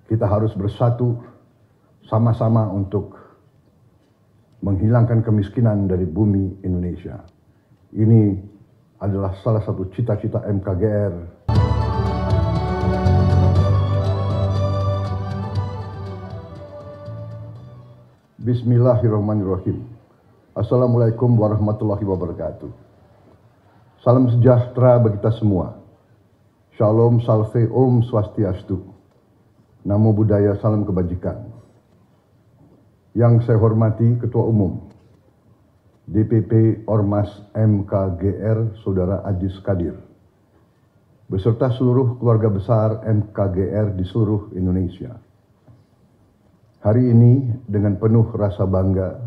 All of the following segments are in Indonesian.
Kita harus bersatu sama-sama untuk menghilangkan kemiskinan dari bumi Indonesia. Ini adalah salah satu cita-cita MKGR. Bismillahirrahmanirrahim. Assalamualaikum warahmatullahi wabarakatuh. Salam sejahtera bagi kita semua. Shalom, salve, om swastiastu. Namo Buddhaya, salam kebajikan. Yang saya hormati Ketua Umum DPP Ormas MKGR, Saudara Ajis Kadir, beserta seluruh keluarga besar MKGR di seluruh Indonesia. Hari ini dengan penuh rasa bangga,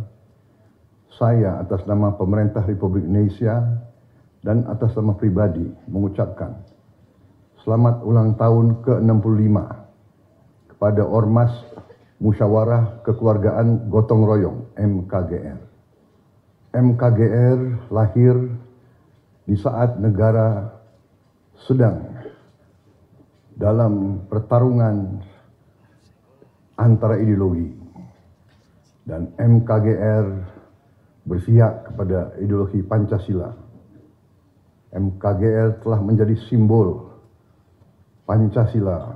saya atas nama pemerintah Republik Indonesia dan atas nama pribadi mengucapkan selamat ulang tahun ke-65 kepada Ormas Musyawarah Kekeluargaan Gotong Royong MKGR. MKGR lahir di saat negara sedang dalam pertarungan antara ideologi, dan MKGR berpihak kepada ideologi Pancasila. MKGR telah menjadi simbol Pancasila,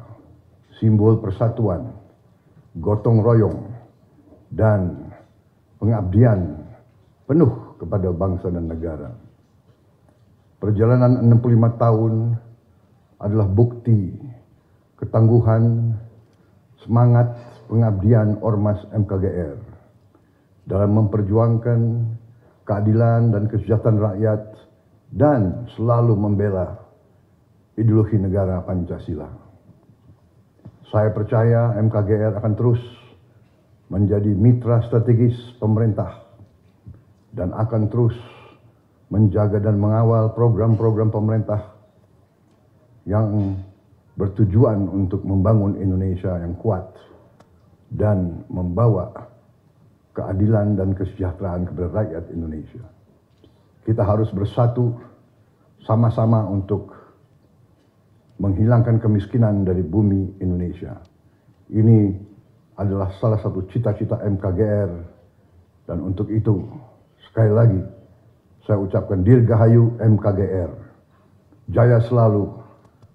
simbol persatuan, gotong royong, dan pengabdian penuh kepada bangsa dan negara. Perjalanan 65 tahun adalah bukti ketangguhan, semangat pengabdian Ormas MKGR dalam memperjuangkan keadilan dan kesejahteraan rakyat dan selalu membela ideologi negara Pancasila. Saya percaya MKGR akan terus menjadi mitra strategis pemerintah dan akan terus menjaga dan mengawal program-program pemerintah yang bertujuan untuk membangun Indonesia yang kuat dan membawa keadilan dan kesejahteraan kepada rakyat Indonesia. Kita harus bersatu sama-sama untuk menghilangkan kemiskinan dari bumi Indonesia. Ini adalah salah satu cita-cita MKGR, dan untuk itu sekali lagi saya ucapkan Dirgahayu MKGR. Jaya selalu,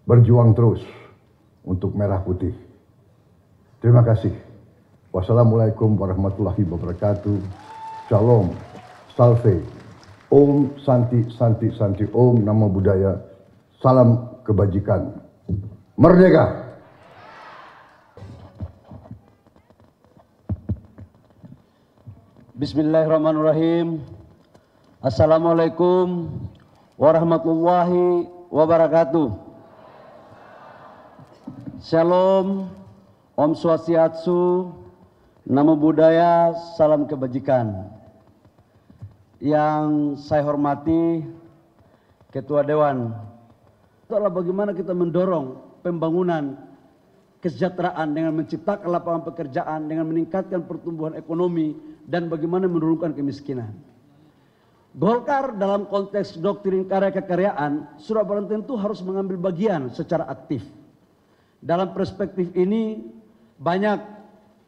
berjuang terus untuk merah putih. Terima kasih. Wassalamualaikum warahmatullahi wabarakatuh. Shalom, salve, om santi santi santi, om namo buddhaya, salam kebajikan. Merdeka! Bismillahirrahmanirrahim. Assalamualaikum warahmatullahi wabarakatuh. Shalom, Om Swastiastu, Namo Buddhaya, salam kebajikan. Yang saya hormati Ketua Dewan, itu adalah bagaimana kita mendorong pembangunan kesejahteraan dengan menciptakan lapangan pekerjaan, dengan meningkatkan pertumbuhan ekonomi, dan bagaimana menurunkan kemiskinan. Golkar dalam konteks doktrin karya kekaryaan sudah barang tentu harus mengambil bagian secara aktif. Dalam perspektif ini banyak,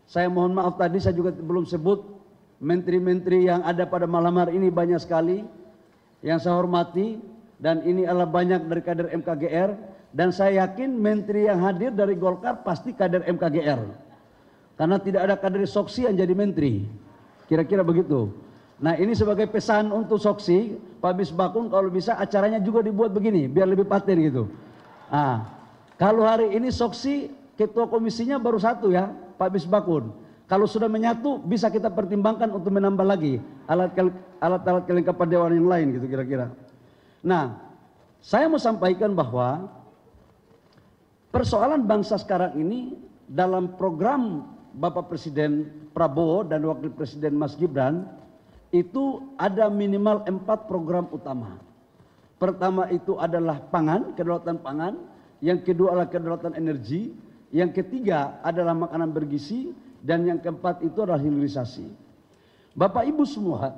saya mohon maaf tadi saya juga belum sebut menteri-menteri yang ada pada malam hari ini, banyak sekali yang saya hormati, dan ini adalah banyak dari kader MKGR, dan saya yakin menteri yang hadir dari Golkar pasti kader MKGR, karena tidak ada kader Soksi yang jadi menteri, kira-kira begitu. Nah, ini sebagai pesan untuk Soksi, Pak Misbakun, kalau bisa acaranya juga dibuat begini biar lebih paten gitu. Nah, kalau hari ini Soksi ketua komisinya baru satu ya, Pak Misbakun. Kalau sudah menyatu bisa kita pertimbangkan untuk menambah lagi alat-alat kelengkapan dewan yang lain gitu kira-kira. Nah, saya mau sampaikan bahwa persoalan bangsa sekarang ini dalam program Bapak Presiden Prabowo dan Wakil Presiden Mas Gibran itu ada minimal 4 program utama. Pertama itu adalah pangan, kedaulatan pangan. Yang kedua adalah kedaulatan energi. Yang ketiga adalah makanan bergizi. Dan yang keempat itu adalah hilirisasi. Bapak Ibu semua,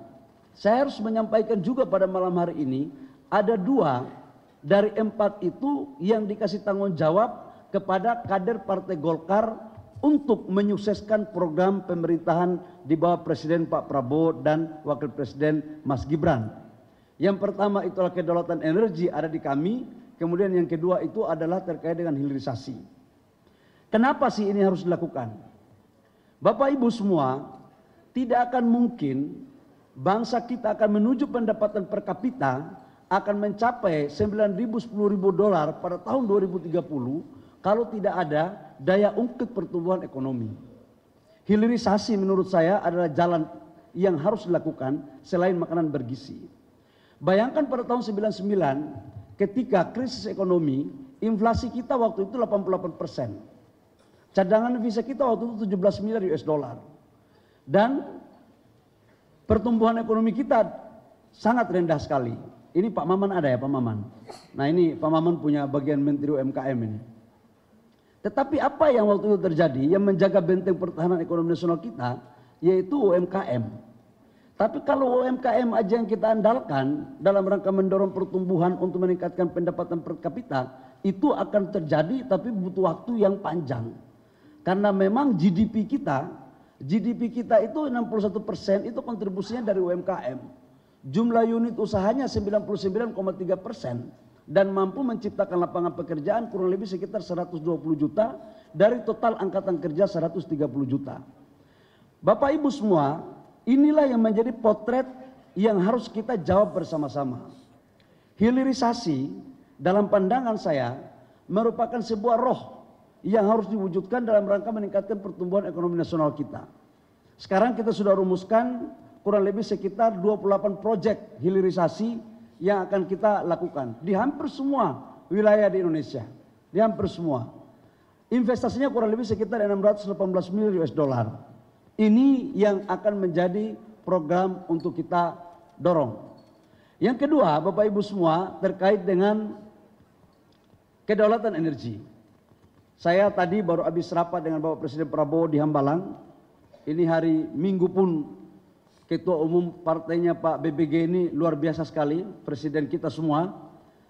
saya harus menyampaikan juga pada malam hari ini, ada 2 dari 4 itu yang dikasih tanggung jawab kepada kader Partai Golkar untuk menyukseskan program pemerintahan di bawah Presiden Pak Prabowo dan Wakil Presiden Mas Gibran. Yang pertama itulah kedaulatan energi ada di kami, kemudian yang kedua itu adalah terkait dengan hilirisasi. Kenapa sih ini harus dilakukan? Bapak Ibu semua, tidak akan mungkin bangsa kita akan menuju pendapatan per kapita akan mencapai 9.000 $10.000 pada tahun 2030 kalau tidak ada daya ungkit pertumbuhan ekonomi. Hilirisasi menurut saya adalah jalan yang harus dilakukan selain makanan bergizi. Bayangkan pada tahun 99 ketika krisis ekonomi, inflasi kita waktu itu 88%. Cadangan devisa kita waktu itu 17 miliar US dollar. Dan pertumbuhan ekonomi kita sangat rendah sekali. Ini Pak Maman ada ya, Pak Maman. Nah ini Pak Maman punya bagian Menteri UMKM ini. Tetapi apa yang waktu itu terjadi yang menjaga benteng pertahanan ekonomi nasional kita, yaitu UMKM. Tapi kalau UMKM aja yang kita andalkan dalam rangka mendorong pertumbuhan untuk meningkatkan pendapatan per kapita, itu akan terjadi tapi butuh waktu yang panjang. Karena memang GDP kita itu 61% itu kontribusinya dari UMKM. Jumlah unit usahanya 99,3% dan mampu menciptakan lapangan pekerjaan kurang lebih sekitar 120 juta dari total angkatan kerja 130 juta. Bapak Ibu semua, inilah yang menjadi potret yang harus kita jawab bersama-sama. Hilirisasi dalam pandangan saya merupakan sebuah roh yang harus diwujudkan dalam rangka meningkatkan pertumbuhan ekonomi nasional kita. Sekarang kita sudah rumuskan kurang lebih sekitar 28 proyek hilirisasi yang akan kita lakukan di hampir semua wilayah di Indonesia. Di hampir semua. Investasinya kurang lebih sekitar 618 miliar US dollar. Ini yang akan menjadi program untuk kita dorong. Yang kedua, Bapak Ibu semua, terkait dengan kedaulatan energi. Saya tadi baru habis rapat dengan Bapak Presiden Prabowo di Hambalang. Ini hari Minggu pun Ketua Umum partainya Pak BBG ini luar biasa sekali, Presiden kita semua.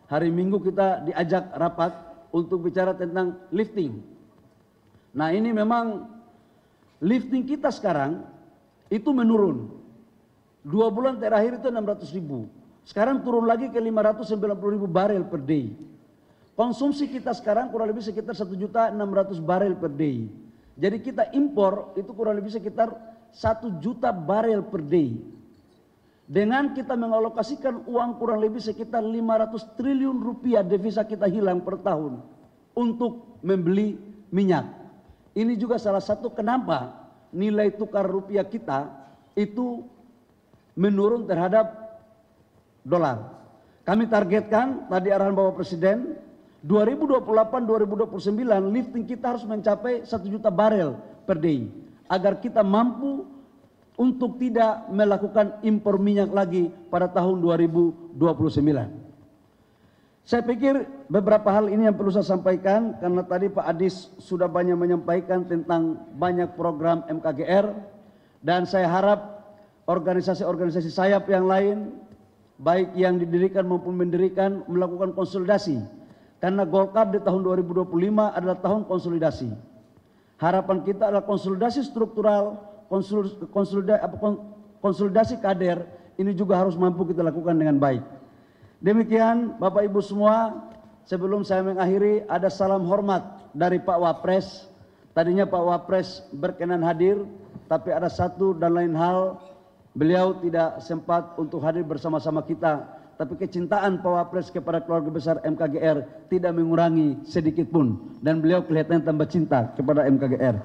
Hari Minggu kita diajak rapat untuk bicara tentang lifting. Nah ini memang lifting kita sekarang itu menurun. 2 bulan terakhir itu 600 ribu. Sekarang turun lagi ke 590 ribu barel per day. Konsumsi kita sekarang kurang lebih sekitar 1.600.000 barel per day. Jadi kita impor itu kurang lebih sekitar 1 juta barel per day. Dengan kita mengalokasikan uang kurang lebih sekitar 500 triliun rupiah devisa kita hilang per tahun untuk membeli minyak. Ini juga salah satu kenapa nilai tukar rupiah kita itu menurun terhadap dolar. Kami targetkan tadi arahan Bapak Presiden 2028-2029 lifting kita harus mencapai 1 juta barel per day agar kita mampu untuk tidak melakukan impor minyak lagi pada tahun 2029. Saya pikir beberapa hal ini yang perlu saya sampaikan karena tadi Pak Adis sudah banyak menyampaikan tentang banyak program MKGR dan saya harap organisasi-organisasi sayap yang lain baik yang didirikan maupun mendirikan melakukan konsolidasi. Karena Golkar di tahun 2025 adalah tahun konsolidasi. Harapan kita adalah konsolidasi struktural, konsolidasi kader, ini juga harus mampu kita lakukan dengan baik. Demikian Bapak Ibu semua, sebelum saya mengakhiri ada salam hormat dari Pak Wapres. Tadinya Pak Wapres berkenan hadir, tapi ada satu dan lain hal, beliau tidak sempat untuk hadir bersama-sama kita. Tapi kecintaan Pak Wapres kepada keluarga besar MKGR tidak mengurangi sedikit pun. Dan beliau kelihatan tambah cinta kepada MKGR.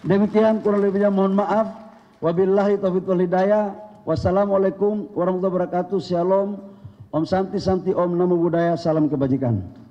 Demikian kurang lebihnya mohon maaf. Wabillahi taufiq wal hidayah. Wassalamualaikum warahmatullahi wabarakatuh. Shalom. Om Santi Santi Om Namo Buddhaya. Salam kebajikan.